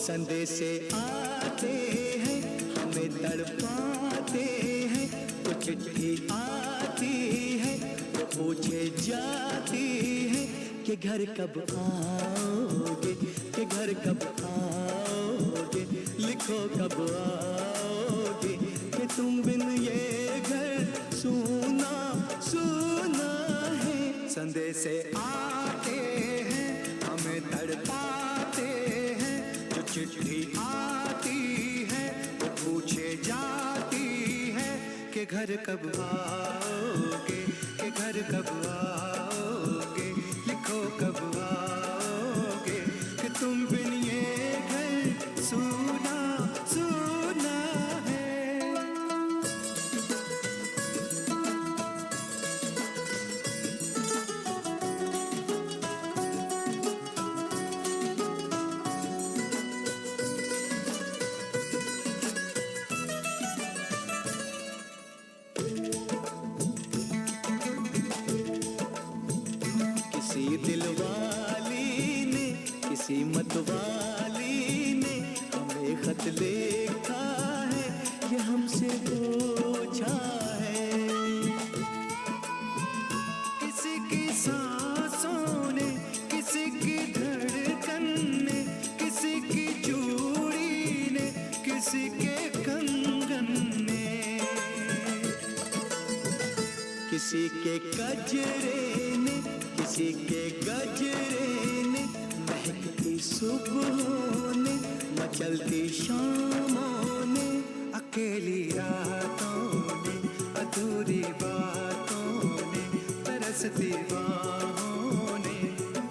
संदेशे आते हैं हमें तड़पाते हैं, तो चिट्ठी आती है तो पूछे जाती है कि घर कब आओगे, कि घर कब आओगे, लिखो कब आओगे, कि तुम बिन ये घर सूना सूना है। संदेशे आते हैं हमें तड़पाते हैं, जो चिट्ठी आती है वो पूछे जाती है कि घर कब आओगे, कि घर कब आओगे, लिखो कब आओगे, कि तुम बिन ये घर सूना सूना है। किसी दिलवाली ने, किसी मतवाली ने हमें खत लिखा है, ये हमसे पूछा है। किसी की सांसों ने, किसी की धड़कन ने, किसी की चूड़ी ने, किसी के कंगन ने, किसी के गजरे ने, किसी के गजरे ने, महकती सुबहों ने, मचलती शामों ने, अकेली रातों ने, अधूरी बातों ने, तरसती बाहों ने,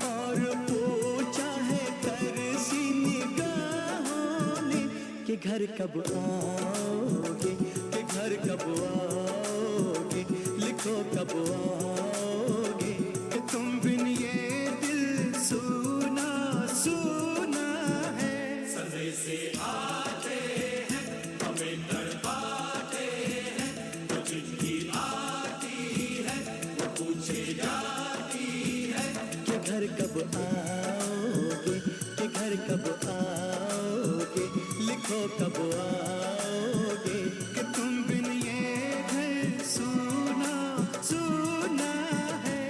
और पूछा है तरसी निगाहों ने कि घर कब आओगे, कि घर कब आओगे, लिखो कब आओगे, कि तुम बिन ये दिल सूना सूना है। संदेशे आते हैं हमें तड़पाते हैं, तो चिट्ठी आती है वो पूछे जाती है कि घर कब आओगे, कि घर कब आओगे, लिखो कब आओगे, कि तुम बिन ये घर सूना सूना है।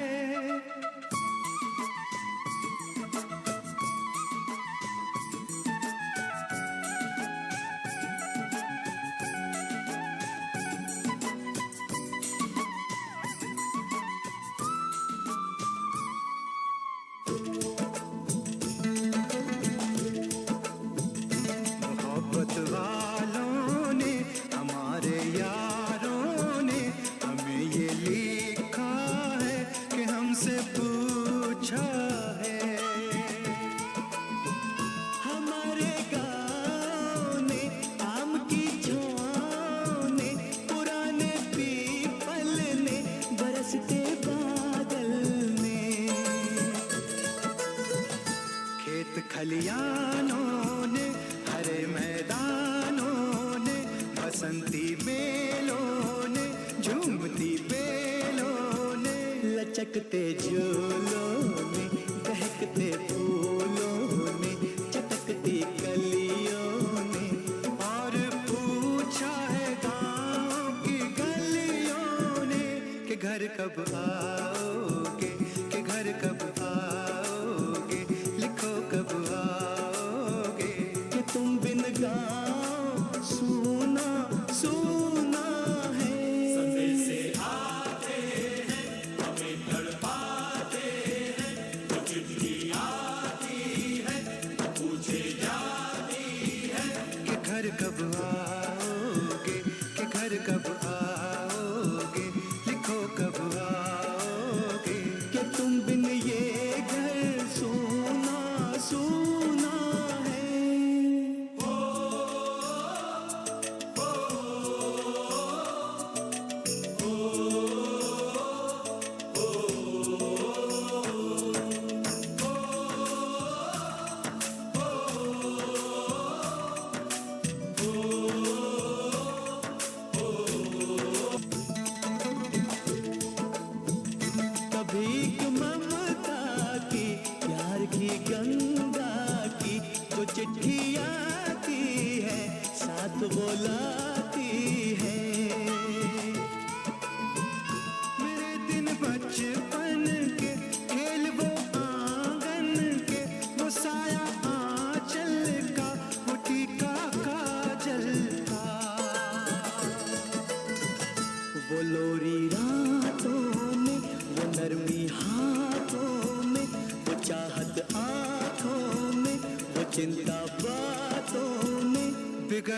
मोहब्बत वालों ने, हमारे यारों ने हमें ये लिखा है कि हमसे पूछा है। हमारे गाँव ने, आम की छाँव ने, पुराने पीपल ने, बरसते बादल ने, खेत खलियानों ने, हरे मैदानों ने, बसंती बेलों ने, झूमती बेलों ने, लचकते झूलों ने, बहकते फूलों ने, चटकती कलियों ने, और पूछा है गाँव की गलियों ने कि घर कब आओगे, कि घर कब आओगे, लिखो कब आओगे, कि तुम बिन गाँव सूना सूना है। संदेशे आते हैं हमें तड़पाते हैं, तो चिट्ठी आती है वो पूछे जाती है कि घर कब आओगे, कि घर कब आओगे, लिखो कब आओगे, कि तुम बिन ये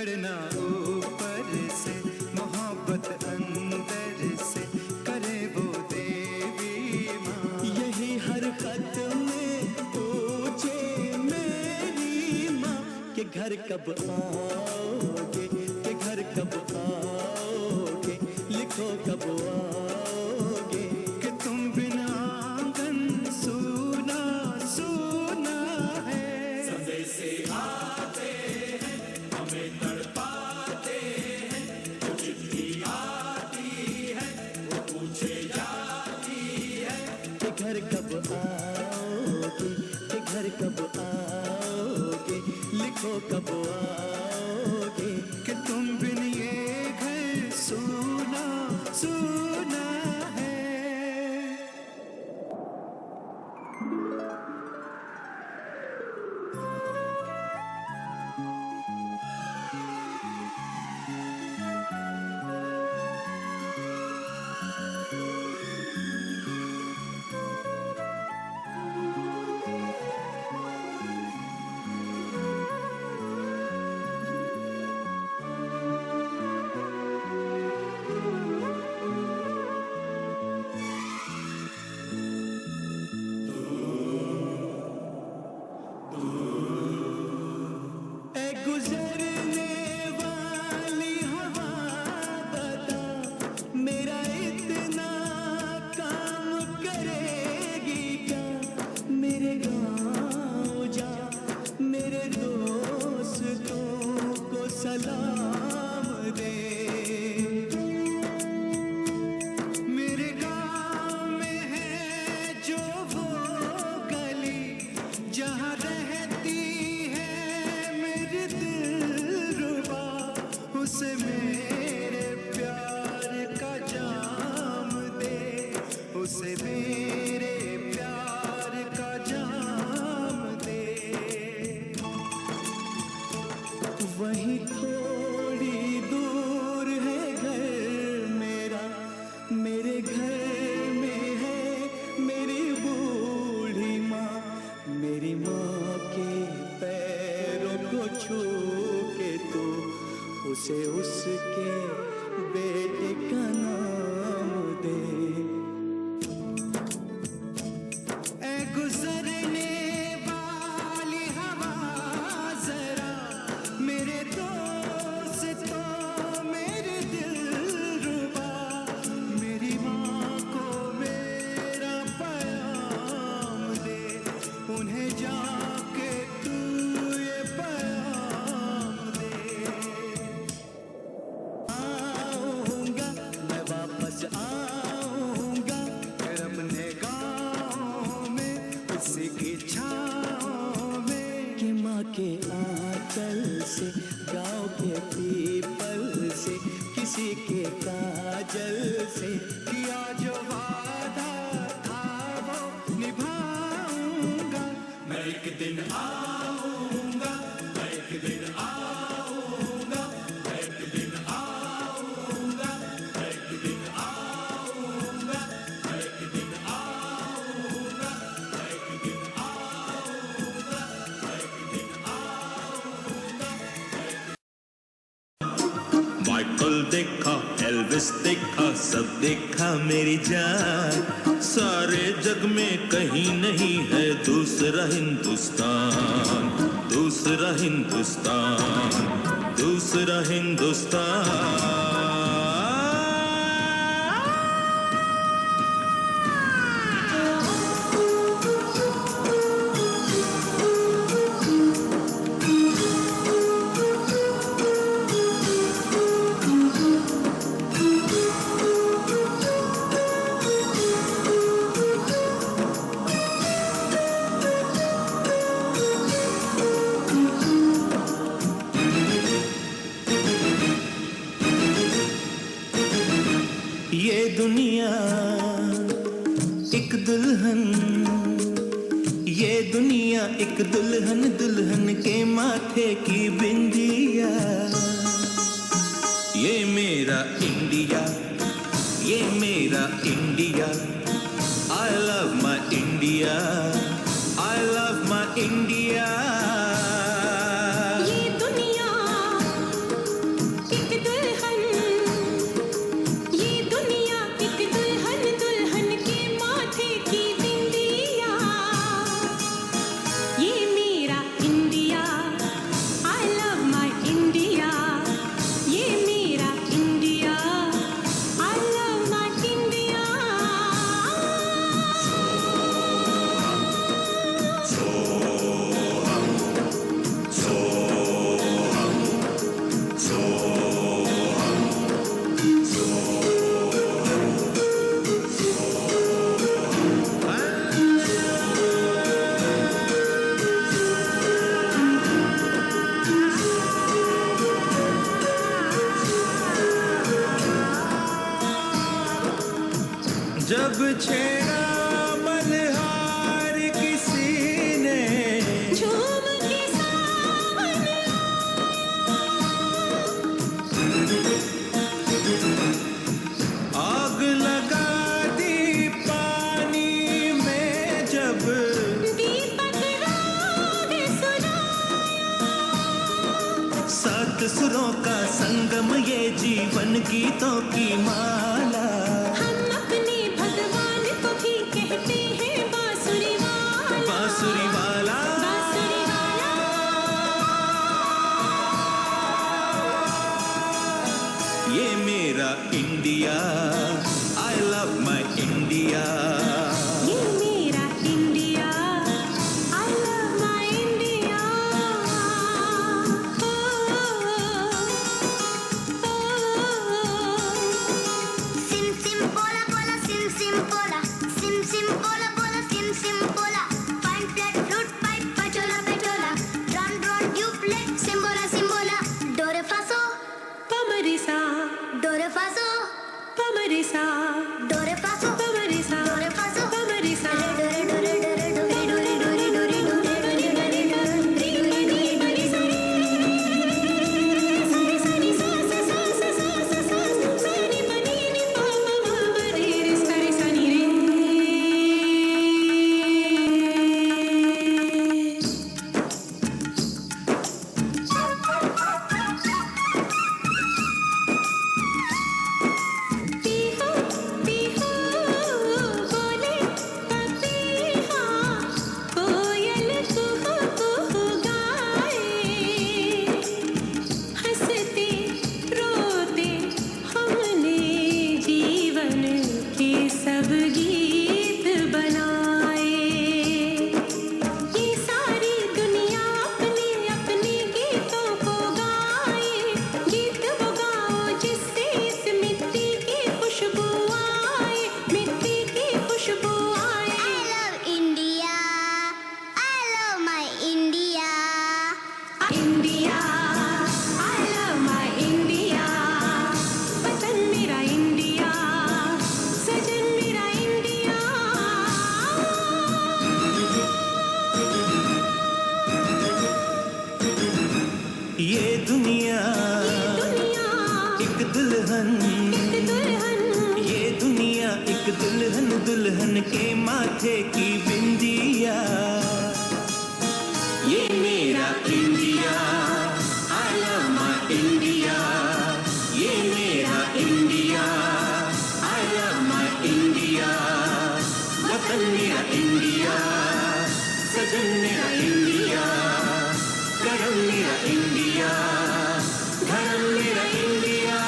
करना ऊपर से, मोहब्बत अंदर से करे वो देवी माँ। यही हर खत में पूछे मेरी माँ कि घर कब आओगे, कि घर कब आओगे, लिखो कब आओगे। कि तुम बिना आंगन सूना सूना है। संदेशे आते हैं हमें तड़पाते हैं, जो चिट्ठी आती है वो पूछे जाती है कि घर कब आओगे, कि घर कब आओगे, लिखो कब आओगे। कि तुम बिन ये घर सूना सूना है। ऐ गुजरने वाली हवा बता, मेरा इतना काम करेगी क्या। मेरे गाँव जा, मेरे दोस्तों को सलाम दे। मेरे गाँव में है जो वो गली, जहाँ रहती है मेरी दिलरुबा, उसे मेरे प्यार का जाम दे, उसे मेरे प्यार का जाम दे। वहीं थोड़ी दूर है घर मेरा, मेरे घर में है मेरी बूढ़ी माँ। मेरी माँ के पैरों को छू के तो उसे उसके बेटे का नाम दे। ऐ गुजरने वाली हवा जरा, मेरे दोस्तों मेरे दिलरुबा, मेरी माँ को मेरा पैगाम दे, उन्हें जाके तू ये पैगाम दे। आऊंगा मैं वापस आऊंगा, फिर अपने गाँव में उसी की छाँव में। कि माँ के आंचल से, गाँव के पीपल से, किसी के काजल से किया जो वादा था वो निभाऊंगा। मैं एक दिन आऊंगा, मैं एक दिन आऊंगा, मैं एक दिन आऊंगा, मैं एक दिन आऊंगा, मैं एक दिन आऊंगा, मैं एक दिन आऊंगा, मैं एक दिन आऊंगा। माइकल देखा, एल्विस देखा, सब देखा मेरी जान। सारे जग में कहीं नहीं है दूसरा हिंदुस्तान, दूसरा हिंदुस्तान, दूसरा हिंदुस्तान। ये दुनिया एक दुल्हन, ये दुनिया एक दुल्हन, दुल्हन के माथे की बिंदिया। ये मेरा इंडिया, ये मेरा India. I love my India, I love my India। ये दुनिया अब दीपक राग सुनाया। सात सुरों का संगम ये जीवन गीतों की माला। हम अपने भगवान को भी कहते हैं बांसुरी वाला। बांसुरी वाला बांसुरी वाला। ये मेरा India, I love my India. ये मेरा India, I love my India. Sim sim pola pola sim sim pola pola sim sim pola. Fine flat flute pipe pachola pachola. Drum drum duplet simbola simbola. Do re fa so Pamarisa, do re fa so pamarisa, do re fa so pamarisa, do re fa so. pamarisa. Do re do re do re do re do re do re do re do re do re do re do re do Pihu Pihu बोले पपीहा, कोयल कुहू कुहू गाए। हंसते रोते हमने जीवन के सब गीत बनाए। ये सारी दुनिया अपने अपने गीतों को गाए। गीत वो गाओ जिससे इस मिट्टी की खुशबू आए, मिट्टी की खुशबू आए। I love India. I love my India. India, I love my India. वतन मेरा इंडिया, सजन मेरा इंडिया। ये दुनिया दुनिया एक दुल्हन, एक दुल्हन, ये दुनिया एक दुल्हन, दुल्हन के माथे की बिंदिया। ये मेरा India, I love my India. ये मेरा India, I love my India. वतन मेरा इंडिया, सजन मेरा इंडिया, करम मेरा इंडिया, धर्म मेरा इंडिया।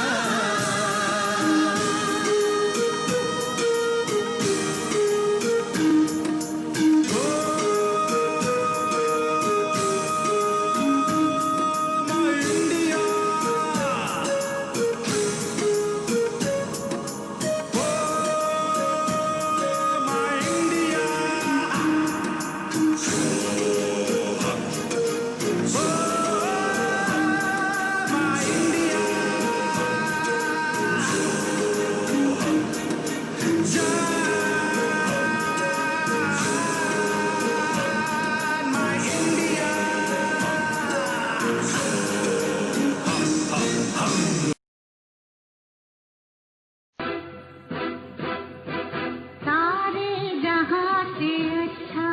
सारे जहां से अच्छा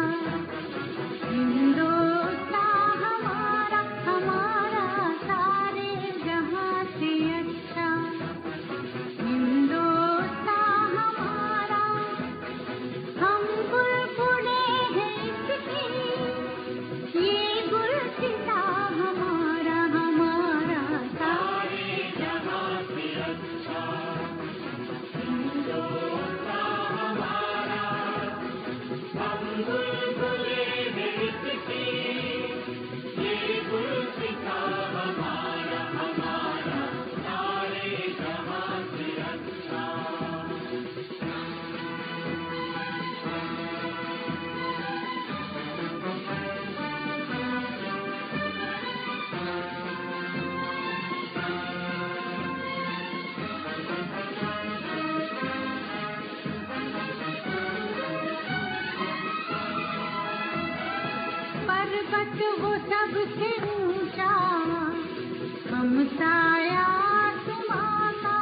हिंदुस्तान हमारा हमारा। सारे जहां से अच्छा हिंदुस्तान हमारा। हम बुलबुले हैं इसकी, ये गुलसिता हमारा हमारा। सारे जहां से अच्छा पर्वत वो सबसे ऊंचा, हम साया तुम्हारा।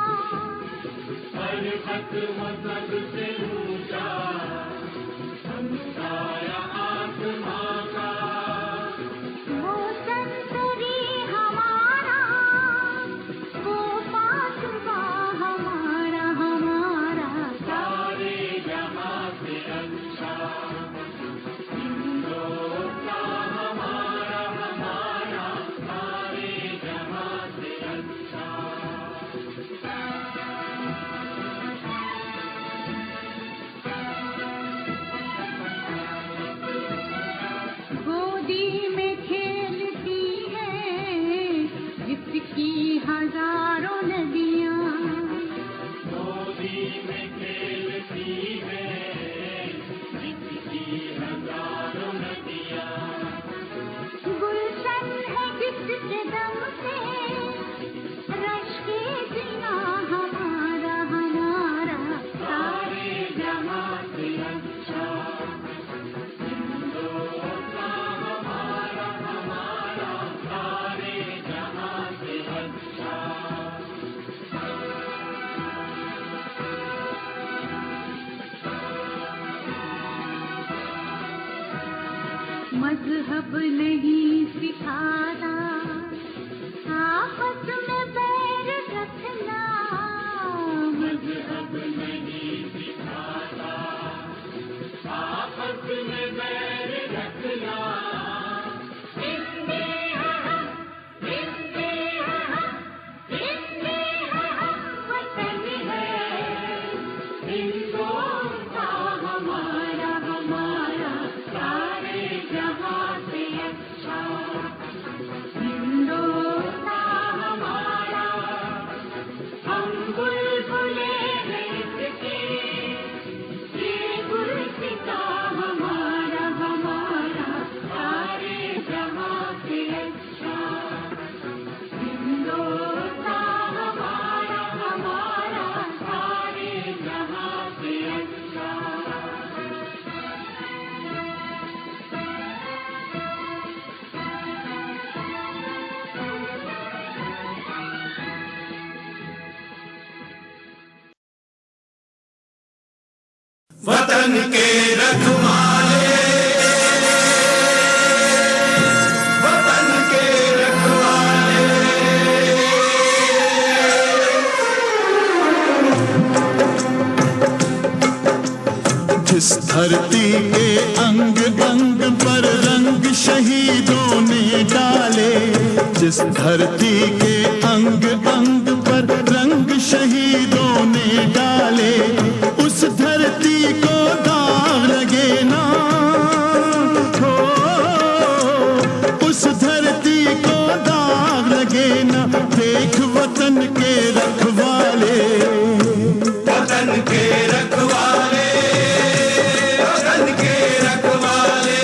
पर्वत वो सबसे ऊंचा, हम साया मजहब नहीं सिखाता, आपस में बैर रखना। मजहब नहीं सिखाता, आपस में बैर रखना। हिंदी है हम, हिंदी है हम, हिंदी है हम, वतन है हिंदुस्तान हमारा, हमारा सारे जहां से अच्छा। हिंदुस्तान हमारा, हम बुलबुले हैं इसके, ये गुलसिता हमारा, हमारा सारे जहां से अच्छा। हिंदुस्तान हमारा, हमारा सारे जहां से अच्छा। वतन के रखवाले, वतन के रखवाले। जिस धरती के अंग अंग पर रंग शहीदों ने डाले, जिस धरती के अंग अंग पर रंग शहीदों ने डाले, उस धरती को दाग लगे ना हो, उस धरती को दाग लगे ना। देख वतन के रखवाले, वतन के रखवाले, वतन के रखवाले।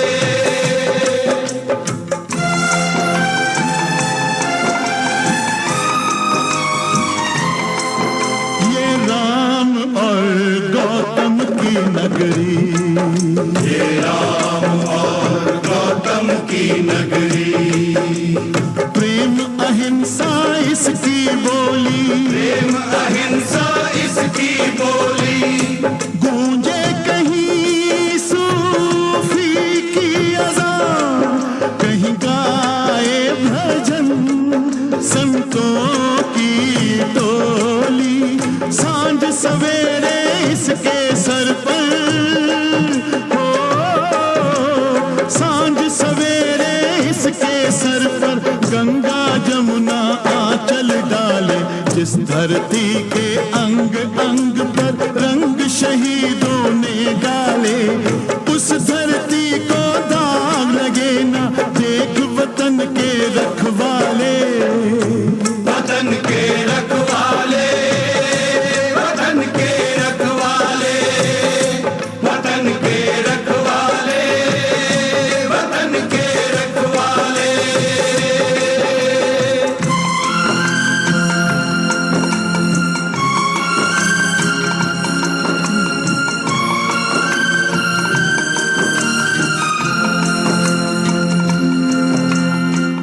ये राम और गौतम की नगरी, ये राम और गौतम की नगरी। प्रेम अहिंसा इसकी बोली, प्रेम अहिंसा इसकी बोली। गूंजे कहीं सूफी की अज़ान, कहीं गाए भजन संतों की टोली। सांझ सवेरे इसके सर पर हो, सांझ सवेरे इसके सर पर गंगा जमुना आंचल डाले। जिस धरती के अंग अंग पर रंग शहीदों ने डाले, उस धरती को दाग लगे ना। देख वतन के रखवाले, वतन के रखवाले, वतन के रखवाले, वतन के रखवाले, वतन के रखवाले।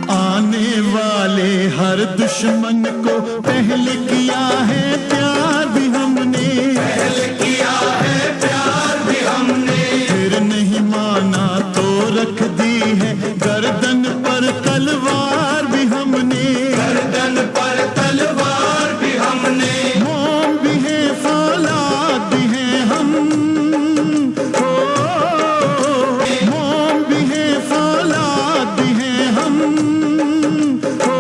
आने वाले हर दुश्मन को पहले किया है प्यार भी हमने, पहले किया है प्यार भी हमने। फिर नहीं माना तो रख दी है गर्दन पर तलवार भी हमने। गर्दन पर तलवार भी हमने। मोम भी है फौलाद भी है हम हो, मोम भी है फौलाद भी है हम हो,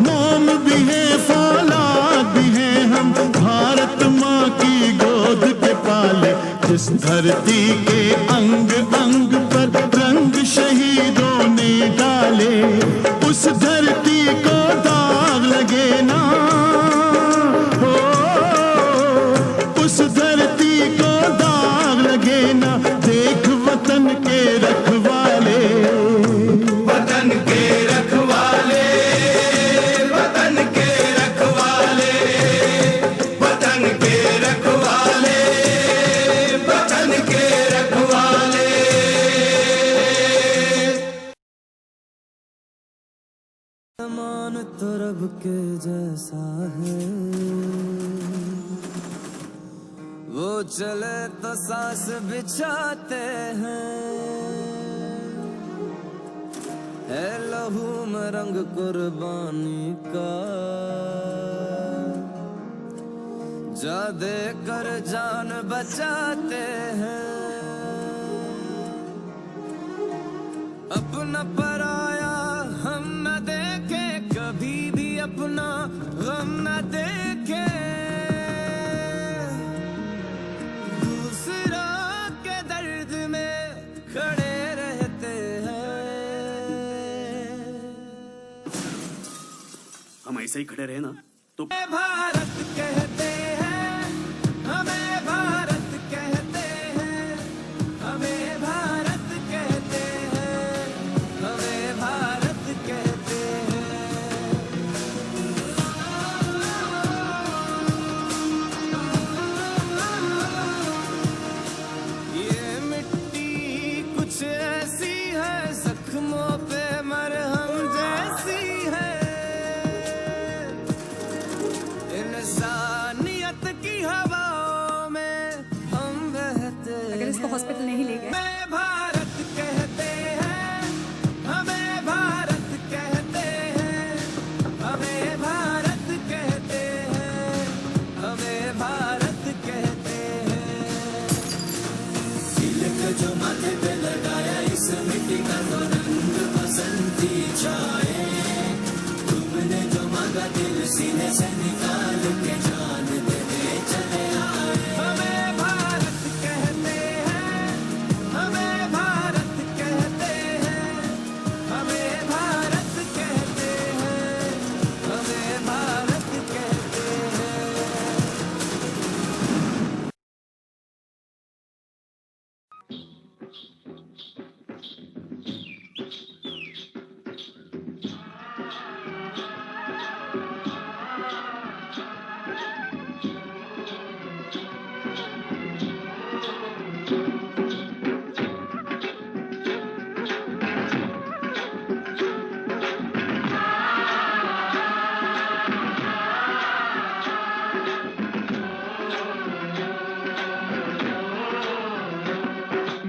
मोम भी है फौलाद भी है हम। भारत माँ की गोद के पाले, जिस धरती के अंग अंग पर रंग शहीदों ने डाले, उस धरती को दाग लगे ना हो, उस धरती को दाग लगे ना। देख वतन के रखवाले, वतन के रखवाले, वतन के रखवाले, वतन के रखवाले, वतन के रखवाले। मान तो रब के जैसा है, वो चले तो सांस बिछाते हैं। हूँ मैं रंग कुर्बानी का, जा दे कर जान बचाते हैं। अपना पराया हम न देखे, कभी भी अपना गम न देखे, दूसरा के दर्द में खड़े रहते हैं। हम ऐसे ही खड़े रहे ना तो भारत कहते हैं, हमें भारत कहते हैं, हमें भारत कहते हैं, हमें भारत कहते हैं। ये मिट्टी कुछ ऐसी है, जख्मों पे मरहम जैसी है, इंसानियत की हवाओं में हम बहते हैं। अगर इसको हॉस्पिटल नहीं ले गए हमें भारत कहते हैं, हमें भारत कहते हैं, हमें भारत कहते हैं, हमें भारत कहते हैं। तिलक जो माथे पे लगाया इस मिट्टी का तो रंग बसंती छाए, तुमने जो मांगा दिल सीने से निकाल के जान देने चले आए। हमें भारत कहते हैं, हमें भारत कहते हैं, हमें भारत कहते हैं, हमें भारत कहते हैं।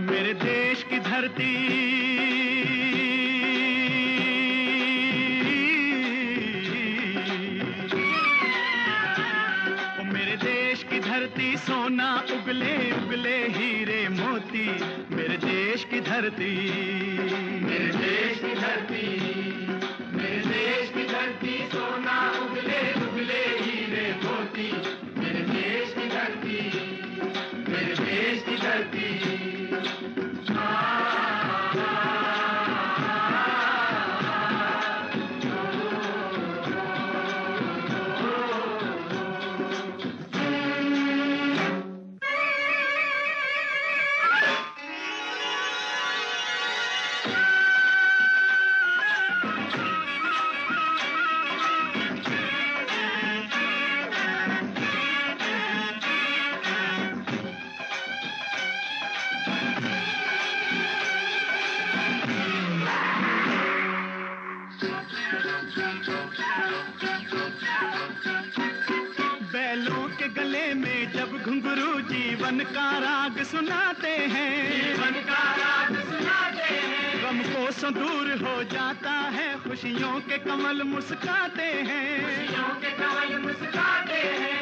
मेरे देश की धरती ओ मेरे देश की धरती सोना उगले उगले हीरे मोती, मेरे देश की धरती, मेरे देश की धरती, मेरे देश की धरती सोना उगले उगले हीरे मोती, मेरे देश की धरती, मेरे देश की धरती। बैलों के गले में जब घुंघरू जीवन का राग सुनाते हैं, जीवन का राग सुनाते हैं, गम को दूर हो जाता है, खुशियों के कमल मुस्काते हैं, खुशियों के कमल मुस्काते हैं।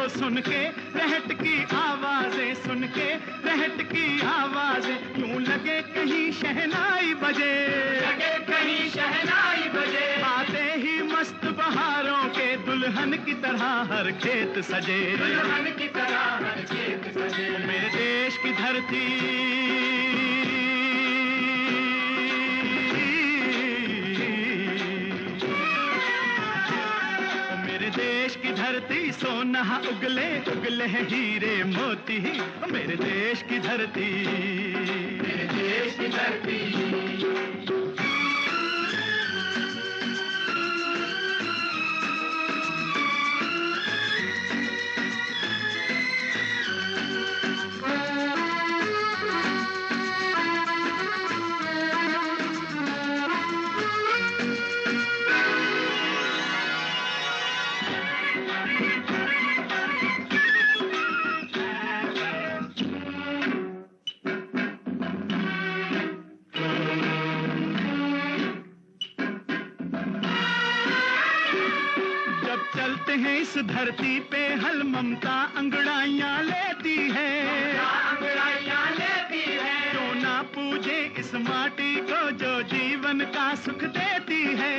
सुन के रहट की आवाजें, सुन के रहट की आवाजें, यूं लगे कहीं शहनाई बजे, लगे कहीं शहनाई बजे, आते ही मस्त बहारों के दुल्हन की तरह हर खेत सजे, दुल्हन की तरह हर खेत सजे। मेरे देश की धरती, मेरे देश की धरती सोना उगले उगले हीरे मोती, मेरे देश की धरती, मेरे देश की धरती। हैं इस धरती पे हल ममता अंगड़ाइयाँ लेती है, क्यों ना पूजे इस माटी को जो जीवन का सुख देती है,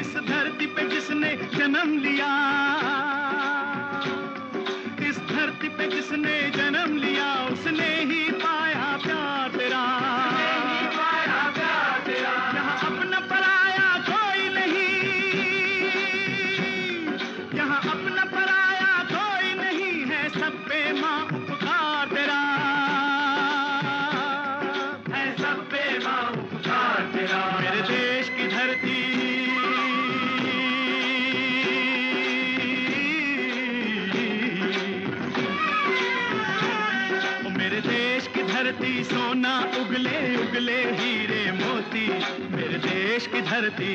इस धरती पे जिसने जन्म लिया, इस धरती पे जिसने जन्म लिया उसने ही पाया प्यार तेरा, यहाँ अपना पराया कोई नहीं, यहाँ अपना पराया कोई नहीं है, सब पे माँ उपकार तेरा है, सब पे माँ उपकार तेरा। मेरे देश की धरती, मेरे देश की धरती सोना उगले उगले हीरे मोती, मेरे देश की धरती,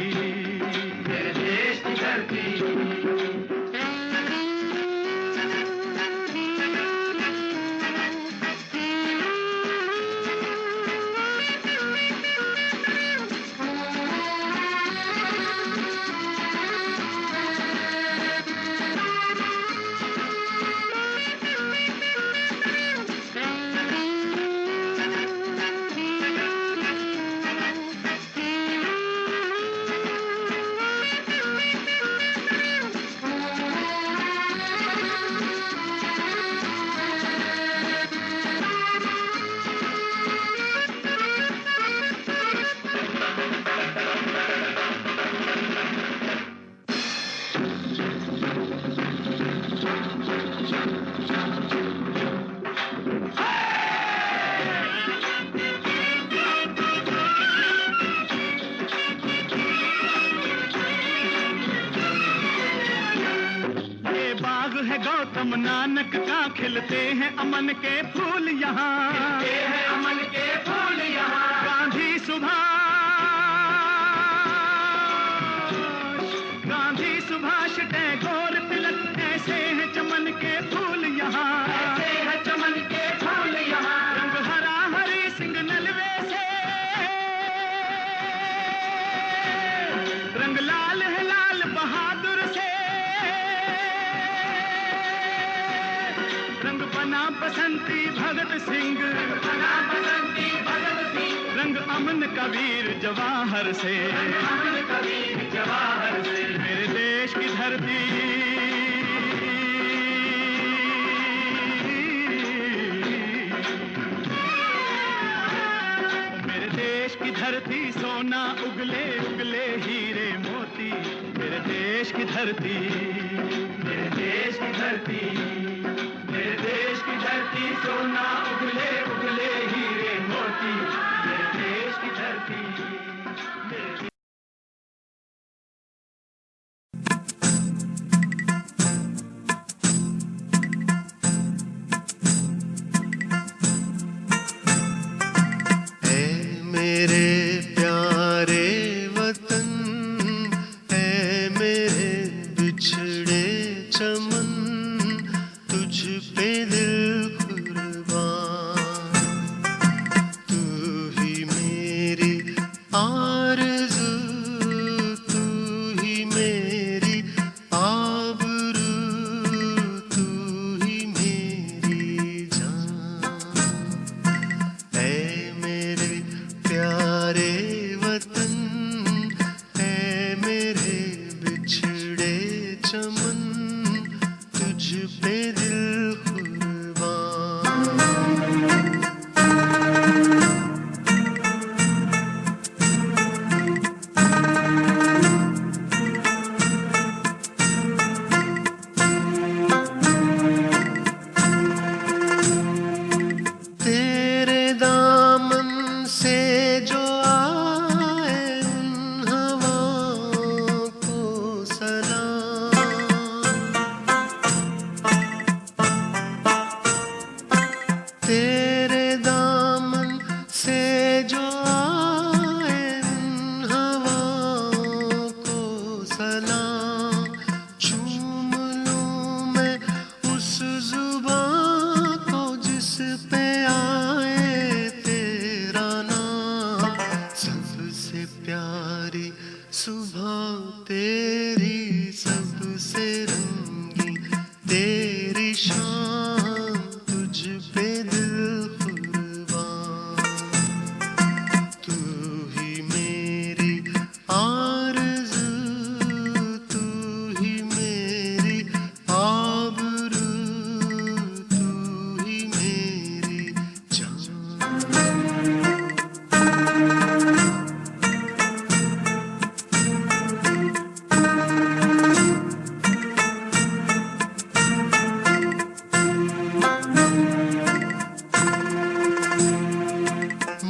मेरे देश की धरती। गौतम नानक का खिलते हैं अमन के फूल यहाँ, अमन के फूल यहाँ। गांधी सुभाष टैगोर तिलक ऐसे हैं चमन के फूल यहाँ, ऐसे हैं चमन के फूल यहाँ। रंग हरा हरी सिंह नलवे से, रंग लाल है लाल बहादुर से, रंग बना बसंती भगत सिंह, रंग अमन कबीर जवाहर से, मेरे देश की धरती, मेरे देश की धरती सोना उगले उगले हीरे मोती, मेरे देश की धरती, मेरे देश की धरती, मेरे देश की धरती सोना उगले उगले हीरे मोती, मेरे देश की धरती, मेरे मेरे प्यारे वतन है, मेरे बिछड़े चमन, तुझ पे दिल कुर्बान।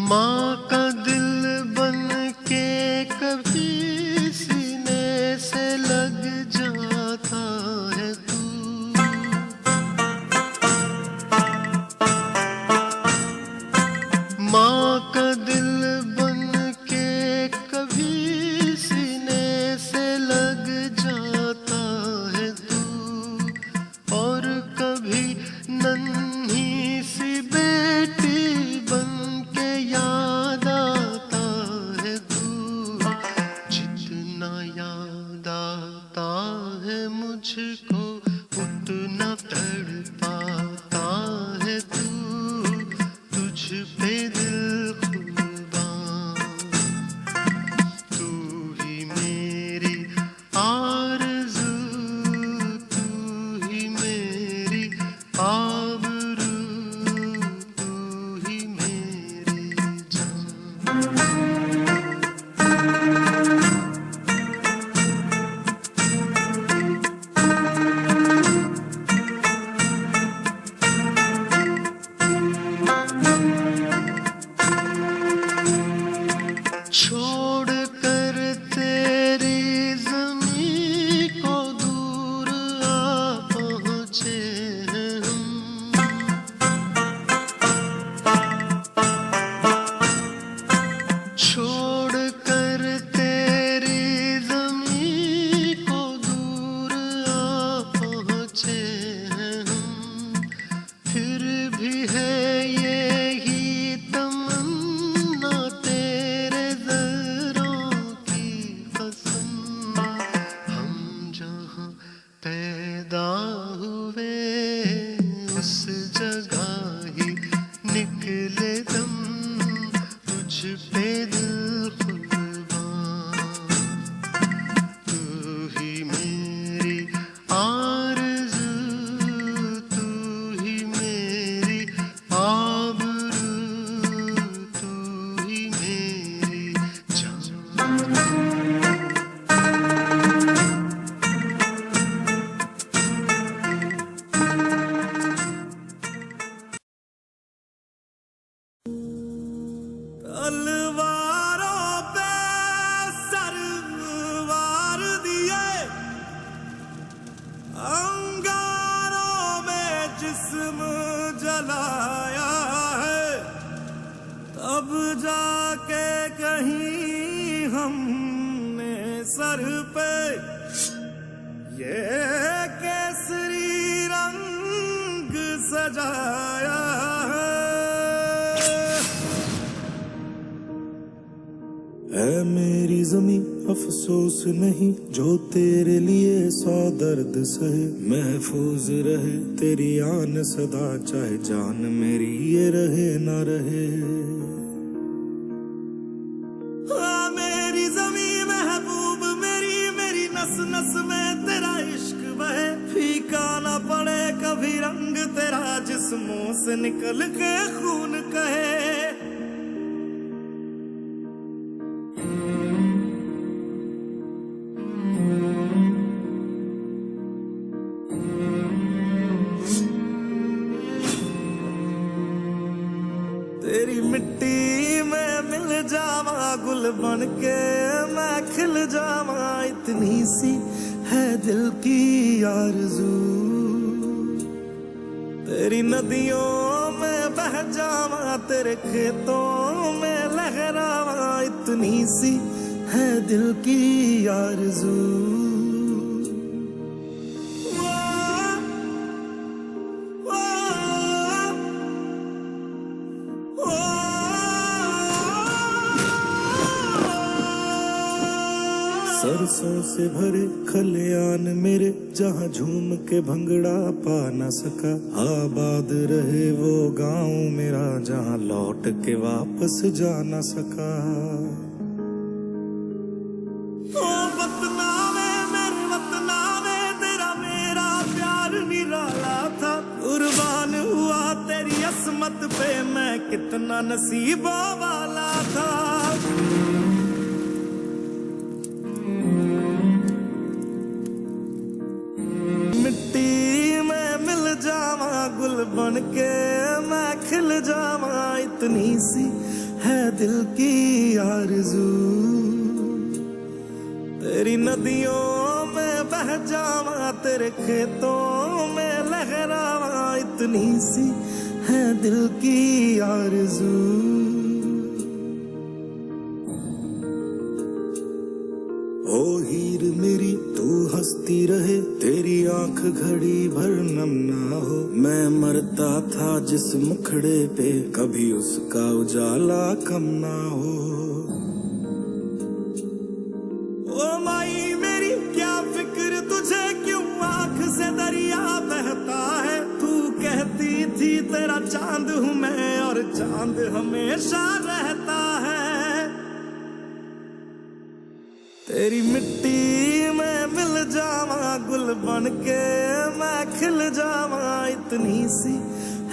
माँ का दिल बन के कभी सीने से लग जाता है तू। माँ का दिल बन के कभी सीने से लग जाता है तू, और कभी नन्ही सी बेटी बन के याद आता है तू। जितना याद आता है मुझको उतना तड़पाता है तू। तुझ पे दिल कुर्बान, तू ही मेरी आरज़ू, तू ही मेरी आबरू, तू ही मेरी जान। छोड़ कर तेरी ज़मीं को दूर आ पहुँचे हैं हम। छोड़ कर तेरी ज़मीं को दूर आ पहुँचे हैं हम। फिर भी है यही तमन्ना तेरे ज़रों की कसम, हम जहाँ पैदा हुए उस जगह ही निकले दम। तुझ पे दिल कुर्बान, तू ही मेरी आरज़ू, तू ही मेरी आबरू, तू ही मेरी जान। तलवारों पे सरवार दिए, अंगारों में जिस्म जलाया है, तब जाके कहीं हमने सर पे ये केसरी रंग सजाया है। ऐ मेरी ज़मीं अफसोस नहीं जो तेरे लिए 100 दर्द सहे, महफूज रहे तेरी आन सदा, चाहे जान मेरी ये रहे ना रहे। हाँ मेरी ज़मीं महबूब मेरी, मेरी नस नस में तेरा इश्क बहे, फीका ना पड़े कभी रंग तेरा, जिस्मों से निकल के खून कहे। तेरी मिट्टी में मिल जावा, गुल बन के मैं खिल जावा, इतनी सी है दिल की आरज़ू। तेरी नदियों में बह जावा, तेरे खेतों में लहरावा, इतनी सी है दिल की आरज़ू। सरसों से भरे खलियान मेरे, जहाँ झूम के भंगड़ा पा न सका, आबाद रहे वो गांव मेरा, जहाँ लौट के वापस जा न सका। ओ वतना में मेरे वतना में तेरा मेरा प्यार निराला था, कुर्बान हुआ तेरी असमत पे मैं कितना नसीबों वाला था। बन के मैं खिल जावा, इतनी सी है दिल की आरज़ू। तेरी नदियों में बह जावा, तेरे खेतों में लहरावा, इतनी सी है दिल की आरज़ू। ओ हीर मेरी तू हंसती रहे, तेरी आंख घड़ी भर नम ना हो। मैं मरता था जिस मुखड़े पे, कभी उसका उजाला कम ना हो। ओ माई मेरी क्या फिक्र तुझे, क्यों आंख से दरिया बहता है। तू कहती थी तेरा चांद हूँ मैं, और चांद हमेशा रहता है। तेरी मिट्टी में मिल जावा, गुल बन के मैं खिल जावा, इतनी सी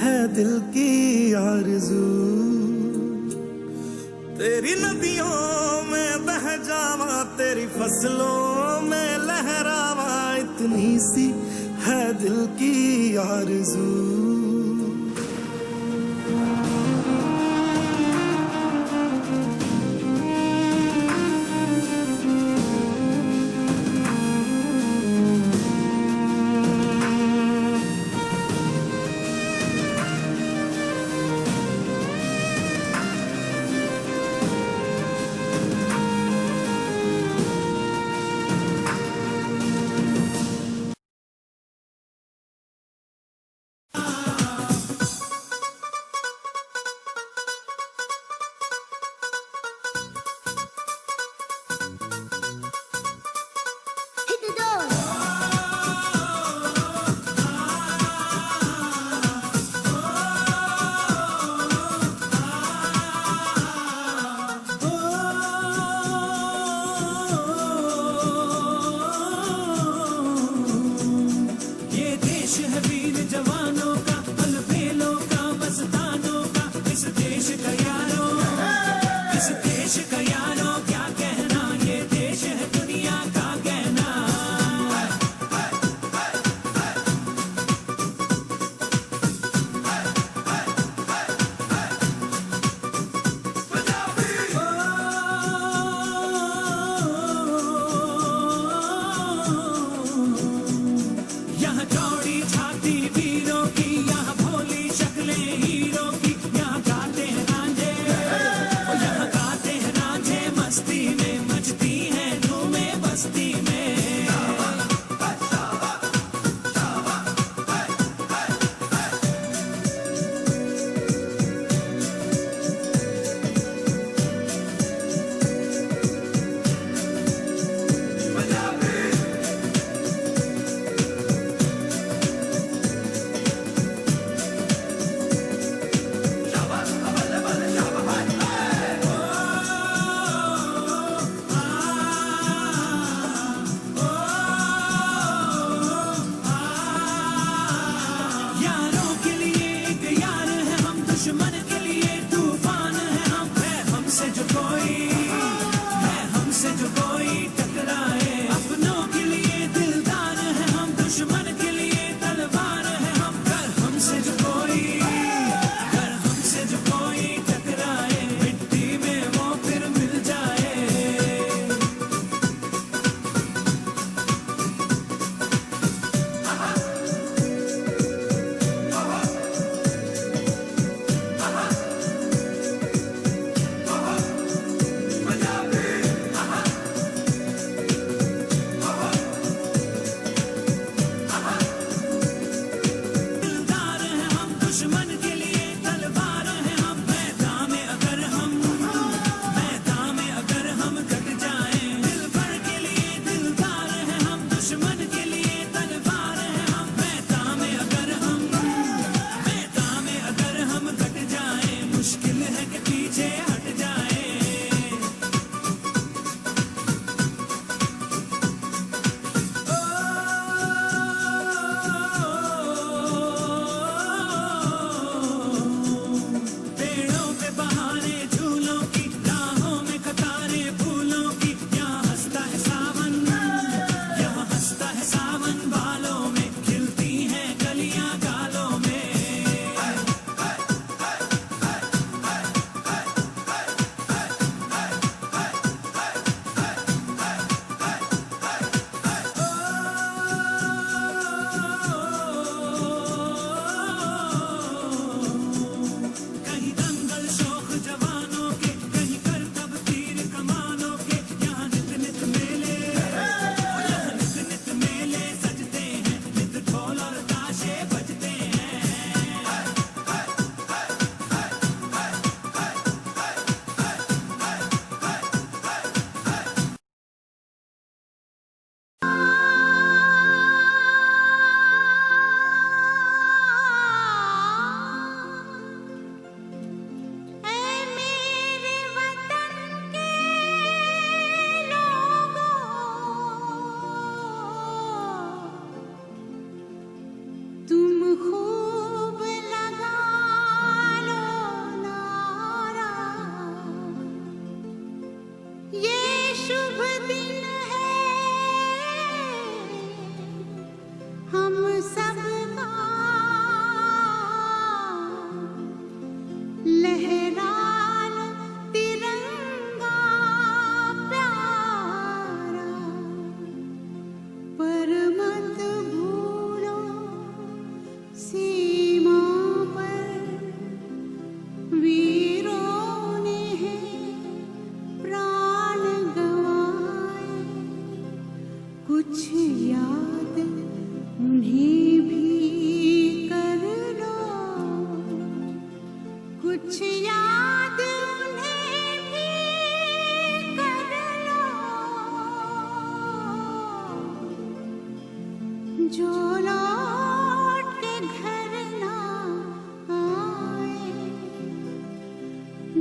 है दिल की आरज़ू। तेरी नदियों में बह जावा, तेरी फसलों में लहरावा, इतनी सी है दिल की आरज़ू।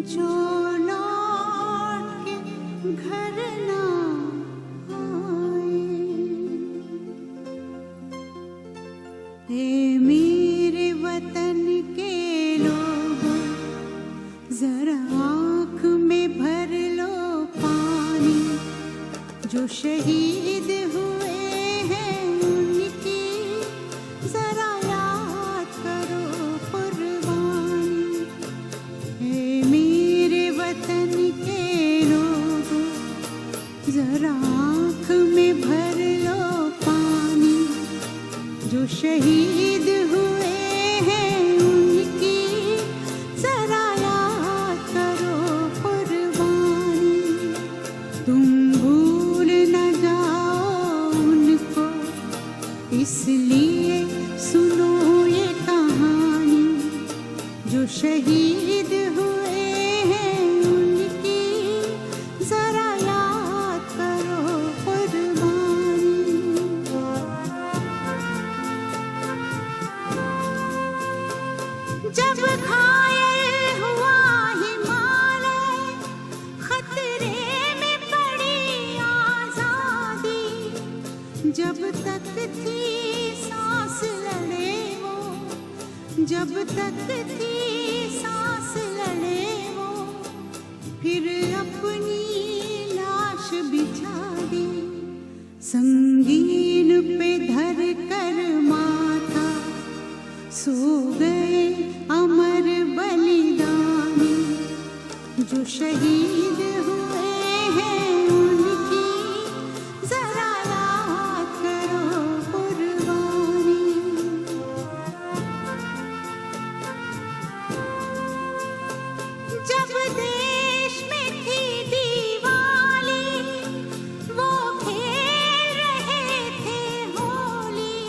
जो लौट के घर ना आए। ए मेरे वतन के लोगों, जरा आँख में भर लो पानी। जो शहीद हुए हैं उनकी जरा याद करो कुर्बानी। हे मेरे वतन के लोगों, जरा आँख में भर लो पानी। जो शहीद हुए हैं उनकी जरा याद करो कुर्बानी। तुम भूल न जाओ उनको, इसलिए सुनो ये कहानी। जो शहीद हुए हैं उनकी जरा याद करो कुर्बानी। जब घायल हुआ हिमालय, खतरे में पड़ी आजादी। जब तक थी सांस लड़े वो, जब तक थी सांस लड़े वो, फिर अपनी लाश बिछा दी। संगीन पे धर कर माथा, सो गए अमर बलिदानी। जो शहीद हुए हैं उनकी जरा याद करो कुर्बानी। जब देश में थी दिवाली, वो खेल रहे थे होली।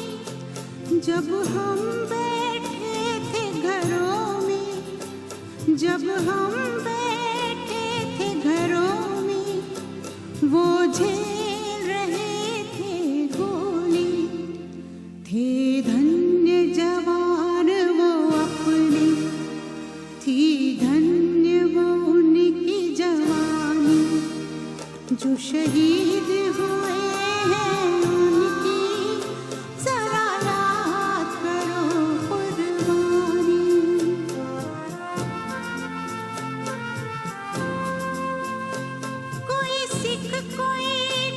जब हम बैठे थे घरों में, जब हम बैठे थे घरों में, वो झेल रहे थे गोली। थे धन्य जवान वो अपने, थी धन्य वो उनकी जवानी। जो शहीद हुए हैं उनकी जरा याद करो कुर्बानी। कोई सिख कोई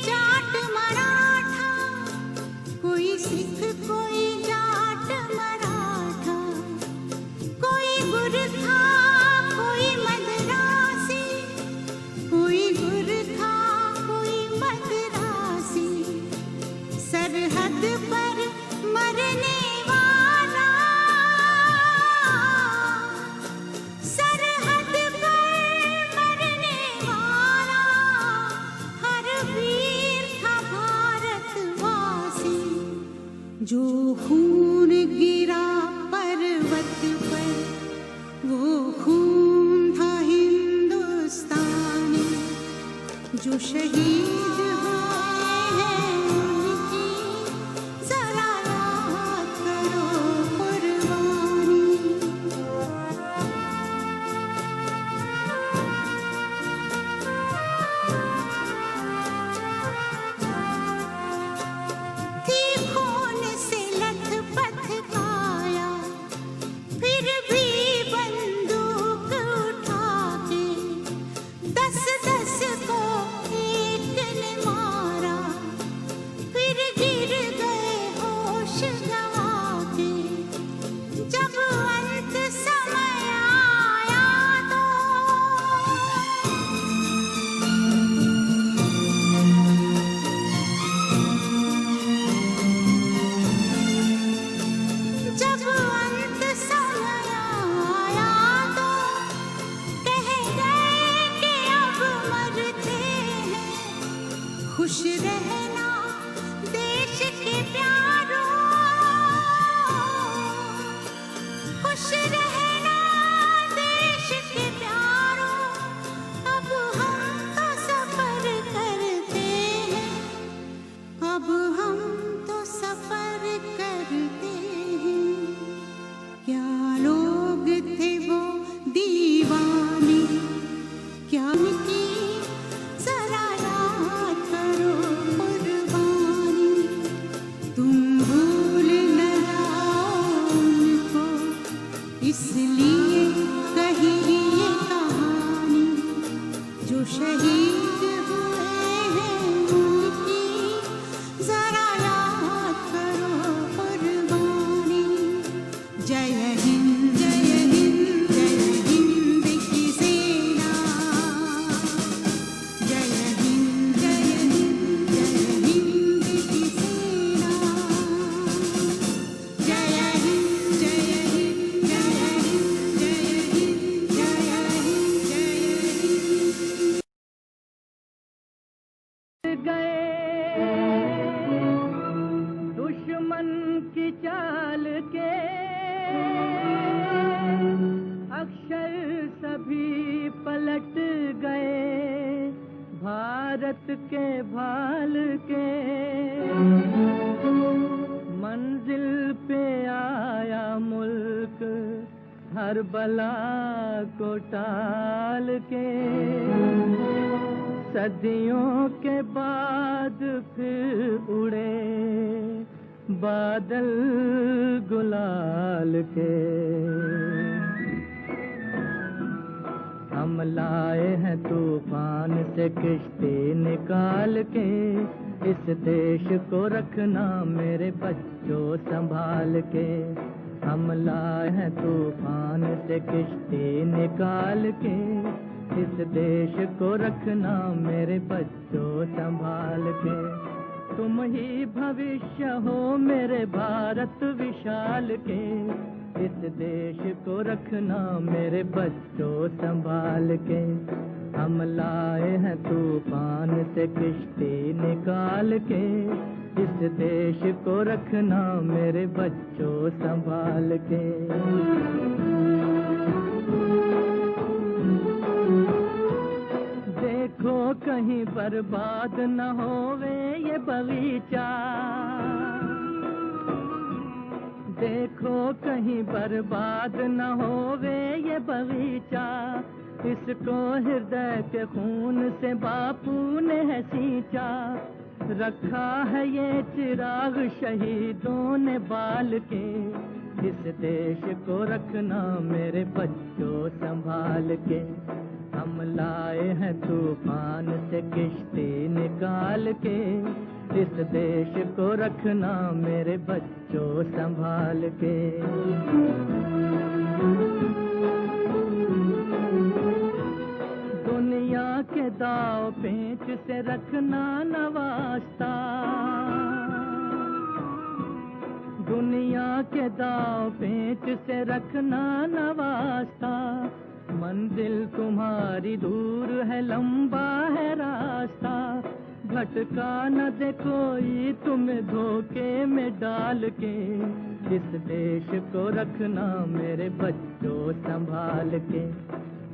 जाट मराठा, कोई सिख कोई जाट मराठा। कोई गुरखा कोई मद्रासी, कोई गुरखा कोई मद्रासी। सरहद पर मरने वाला, सरहद पर मरने वाला, हर वीर था भारतवासी। जो खून गिरा पर्वत पर, वो खून था हिंदुस्तानी। जो शहीद हुए हैं उनकी जरा याद करो कुर्बानी। थी खून से लथपथ काया, फिर भी बंदूक उठा के 10-10 को एक ने शहीद हुए हैं उनकी जरा याद करो कुर्बानी। जय हिंद जय हिंद जय हिंद की सेना। जय हिंद जय हिंद जय हिंद की सेना। जय हिंद जय हिंद जय हिंद जय हिंद जय हिंद जय हिंद। गए दुश्मन की चाल के अक्षर सभी पलट गए भारत के भाल के। मंजिल पे आया मुल्क हर बला को टाल के। सदियों के बाद फिर उड़े बादल गुलाल के। हम लाए हैं तूफान से किश्ती निकाल के। इस देश को रखना मेरे बच्चों संभाल के। हम लाए हैं तूफान से किश्ती निकाल के। इस देश को रखना मेरे बच्चों संभाल के। तुम ही भविष्य हो मेरे भारत विशाल के। इस देश को रखना मेरे बच्चों संभाल के। हम लाए हैं तूफान से किश्ती निकाल के। इस देश को रखना मेरे बच्चों संभाल के। देखो कहीं बर्बाद न होवे ये बगीचा। देखो कहीं बर्बाद न होवे ये बगीचा। इसको हृदय के खून से बापू ने है सींचा। रखा है ये चिराग शहीदों ने बाल के। इस देश को रखना मेरे बच्चों संभाल के। हम लाए हैं तूफान से किश्ती निकाल के। इस देश को रखना मेरे बच्चों संभाल के। दुनिया के दाव पेंच से रखना न वास्ता। दुनिया के दाव पेंच से रखना न वास्ता। मंजिल तुम्हारी दूर है लंबा है रास्ता। भटका न दे कोई तुम्हें धोखे में डाल के। इस देश को रखना मेरे बच्चों संभाल के।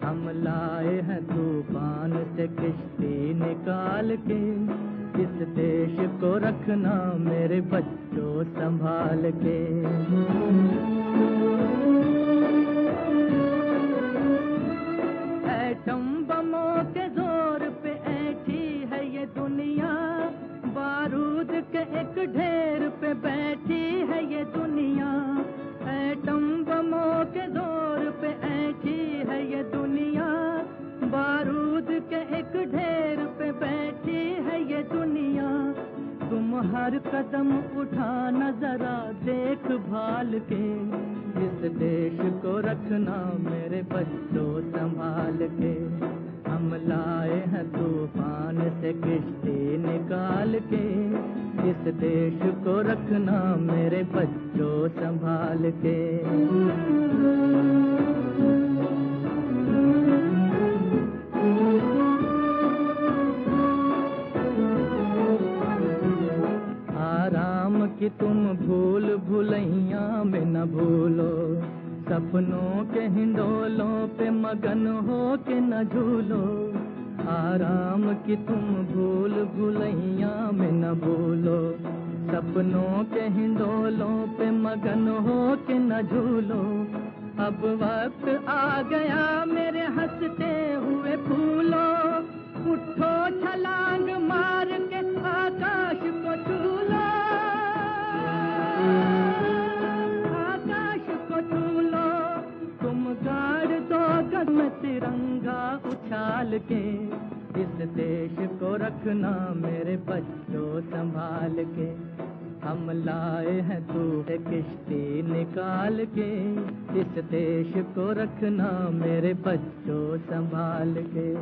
हम लाए हैं तूफान से किश्ती निकाल के। इस देश को रखना मेरे बच्चों संभाल के। एटम बमों के जोर पे ऐठी है ये दुनिया। बारूद के एक ढेर पे बैठी है ये दुनिया। एटम बमों के जोर पे ऐठी है ये दुनिया। बारूद के एक ढेर पे बैठी है ये दुनिया। तुम हर कदम उठाना जरा देख भाल के। इस देश को रखना मेरे बच्चों संभाल के। हम लाए हैं तूफान से किश्ती निकाल के। इस देश को रखना मेरे बच्चों संभाल के। आराम की तुम भूल भुलैया में न भूलो। सपनों के हिंडोलों पे मगन हो के न झूलो। आराम की तुम भूल भुलैया में न भूलो। सपनों के हिंडोलों पे मगन हो के न झूलो। अब वक्त आ गया मेरे हंसते हुए फूलो। उठो छलांग मार के आकाश को छू लो। आकाश को छू लो। तुम गाड़ दो गगन में तिरंगा उछाल के। इस देश को रखना मेरे बच्चों संभाल के। हम लाए हैं तू है किश्ती निकाल के, इस देश को रखना मेरे बच्चों संभाल के।